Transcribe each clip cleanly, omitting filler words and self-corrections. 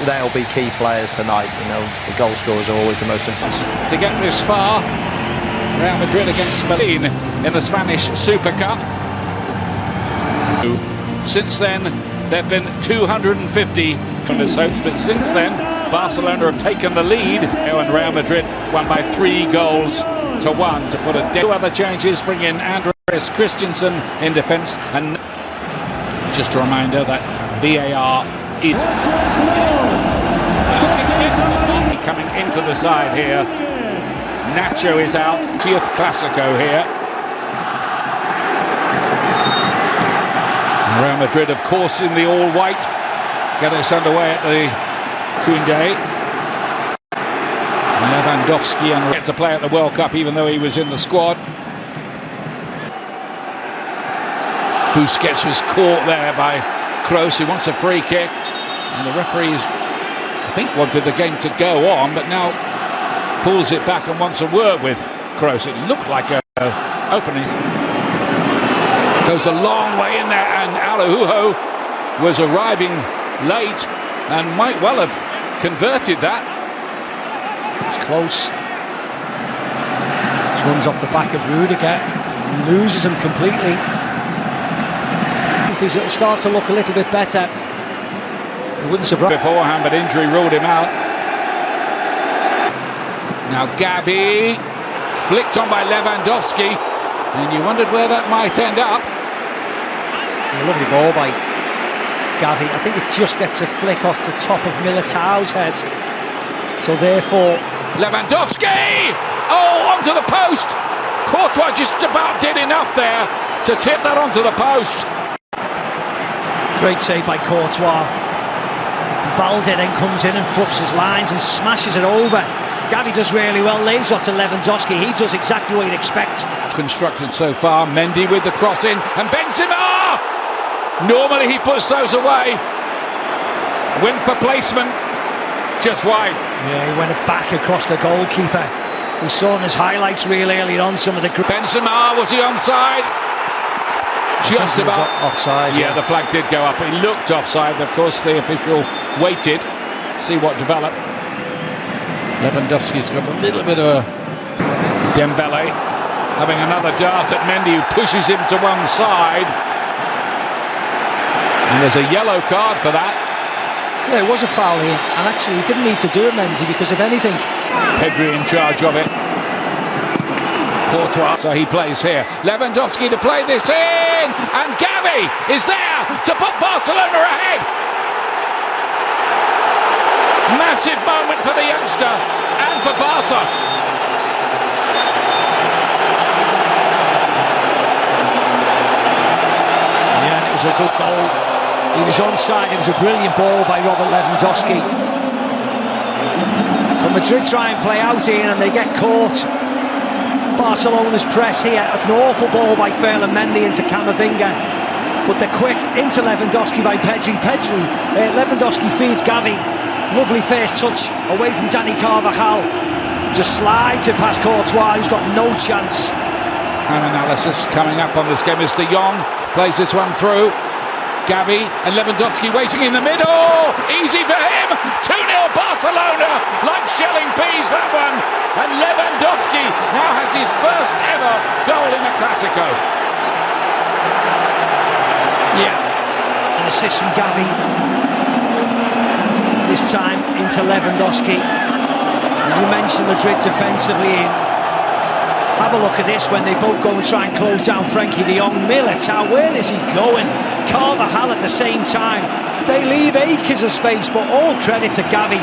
they'll be key players tonight. You know, the goal scorers are always the most important. To get this far, Real Madrid against Spain in the Spanish Super Cup. Since then, there have been 250 from his hopes, but since then, Barcelona have taken the lead, and Real Madrid won by 3 goals to 1 to put a 2 other changes, bring in Andres Christensen in defence, and just a reminder that VAR is coming into the side here. Nacho is out, 20th Clasico here. Real Madrid, of course, in the all-white, get us underway at the Koundé. Lewandowski and get to play at the World Cup, even though he was in the squad. Busquets was caught there by Kroos, who wants a free kick, and the referees, I think, wanted the game to go on, but now pulls it back and wants a word with Kroos. It looked like a opening. Goes a long way in there, and Araujo was arriving late and might well have converted that. It's close. Just runs off the back of Rudiger, loses him completely. If it'll start to look a little bit better, it wouldn't surprise. Beforehand, but injury ruled him out. Now Gavi, flicked on by Lewandowski, and you wondered where that might end up. A lovely ball by Gavi. I think it just gets a flick off the top of Militao's head. So therefore, Lewandowski! Oh, onto the post! Courtois just about did enough there to tip that onto the post. Great save by Courtois. Balde then comes in and fluffs his lines and smashes it over. Gavi does really well, lays off to Lewandowski. He does exactly what you'd expect. Constructed so far, Mendy with the cross in, and Benzema! Normally he puts those away. Win for placement, just wide. Yeah, he went back across the goalkeeper. We saw in his highlights real early on some of the... Benzema, was he onside? Just about. Offside, yeah, the flag did go up. He looked offside. Of course, the official waited to see what developed. Lewandowski's got a little bit of a... Dembele having another dart at Mendy, who pushes him to one side. And there's a yellow card for that. Yeah, it was a foul here, and actually he didn't need to do it, Mendy, because if anything... Pedri in charge of it. Courtois, so he plays here. Lewandowski to play this in, and Gavi is there to put Barcelona ahead. Massive moment for the youngster and for Barca. Yeah, it was a good goal. He was onside. It was a brilliant ball by Robert Lewandowski. But Madrid try and play out here and they get caught. Barcelona's press here. It's an awful ball by Ferland Mendy into Camavinga. But they're quick into Lewandowski by Pedri. Lewandowski feeds Gavi. Lovely first touch away from Dani Carvajal. Just slides it past Courtois, who's got no chance. Time analysis coming up on this game as De Jong plays this one through. Gavi and Lewandowski waiting in the middle. Easy for him. 2-0 Barcelona. Like shelling peas, that one. And Lewandowski now has his first ever goal in a Clasico. Yeah, an assist from Gavi. This time into Lewandowski. And you mentioned Madrid defensively in. Have a look at this when they both go and try and close down Frenkie de Jong. Militao, where is he going? Carvajal at the same time. They leave acres of space, but all credit to Gavi.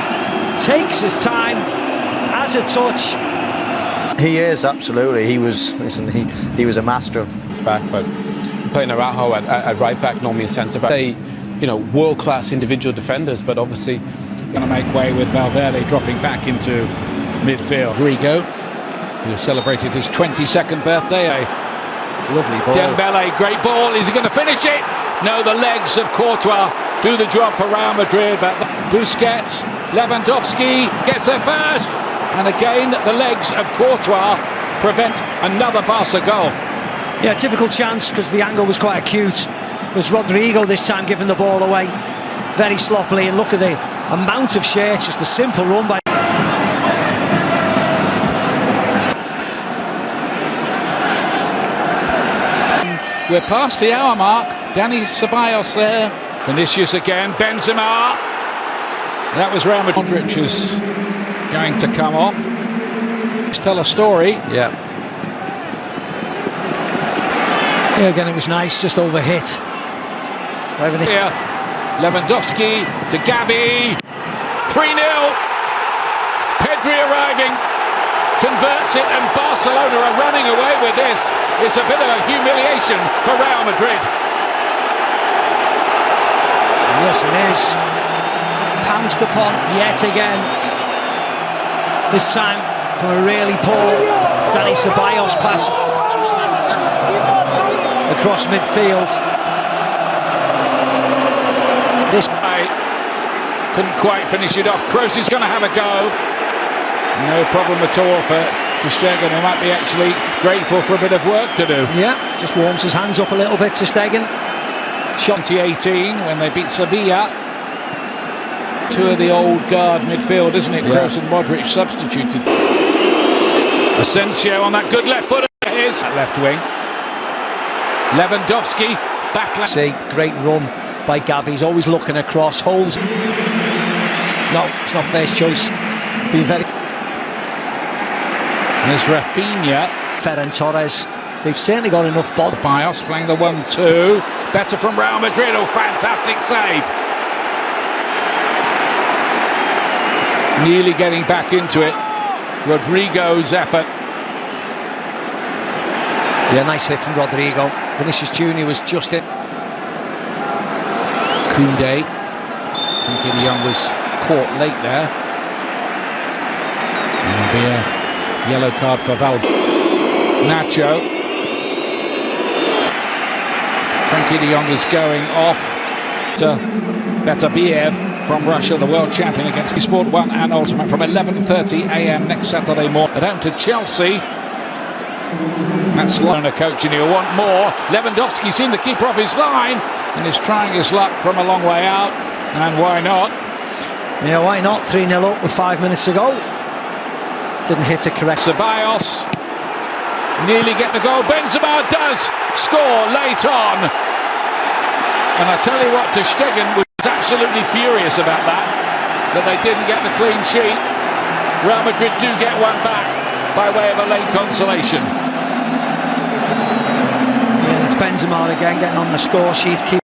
Takes his time, has a touch. He is, absolutely. He was a master of his back, but playing Araujo at right back, normally a centre back. They, world-class individual defenders, but obviously going to make way with Valverde dropping back into midfield. Rodrigo, who celebrated his 22nd birthday. Lovely ball. Dembele, great ball. Is he going to finish it? No, the legs of Courtois do the job for Real Madrid. But Busquets, Lewandowski gets there first. And again, the legs of Courtois prevent another Barca goal. Yeah, difficult chance because the angle was quite acute. It was Rodrigo this time giving the ball away very sloppily. And look at amount of shirts, just the simple run by... We're past the hour mark. Dani Ceballos there. Vinicius again. Benzema. That was Real Madrid. Modric is going to come off. Let's tell a story. Yeah. Yeah, again, it was nice, just overhit. Here, Lewandowski to Gavi. 3-0. Pedri arriving. Converts it, and Barcelona are running away with this. It's a bit of a humiliation for Real Madrid. Yes, it is. Pounced upon yet again. This time from a really poor Dani Ceballos pass across midfield. This guy couldn't quite finish it off. Kroos is going to have a go. No problem at all for Ter Stegen, who might be actually grateful for a bit of work to do. Yeah, just warms his hands up a little bit, Ter Stegen. Shot 2018 when they beat Sevilla. Two of the old guard midfield, isn't it? Yeah. Kroos and Modric substituted. Asensio on that good left foot of his. Left wing. Lewandowski back. See, great run by Gavi. He's always looking across. Holes. No, it's not first choice. Being very... There's Rafinha. Ferran Torres. They've certainly got enough body. Bios playing the 1-2. Better from Real Madrid. Oh, fantastic save. Nearly getting back into it. Rodrigo's effort. Yeah, nice hit from Rodrigo. Vinicius Jr. was just in. Koundé. Frankie de Jong was caught late there. There'll be a yellow card for Valverde. Nacho. Frankie de Jong is going off to Beterbiev from Russia, the world champion, against Sport 1 and Ultimate from 11:30 a.m. next Saturday morning. At home to Chelsea. That's Barcelona coach, and he'll want more. Lewandowski's seen the keeper off his line and is trying his luck from a long way out. And why not? Yeah, why not? 3-0 up with 5 minutes to go. Didn't hit it correct. Ceballos nearly get the goal. Benzema does score late on. And I tell you what, Ter Stegen was absolutely furious about that they didn't get the clean sheet. Real Madrid do get one back by way of a late consolation. Yeah, it's Benzema again getting on the score sheet.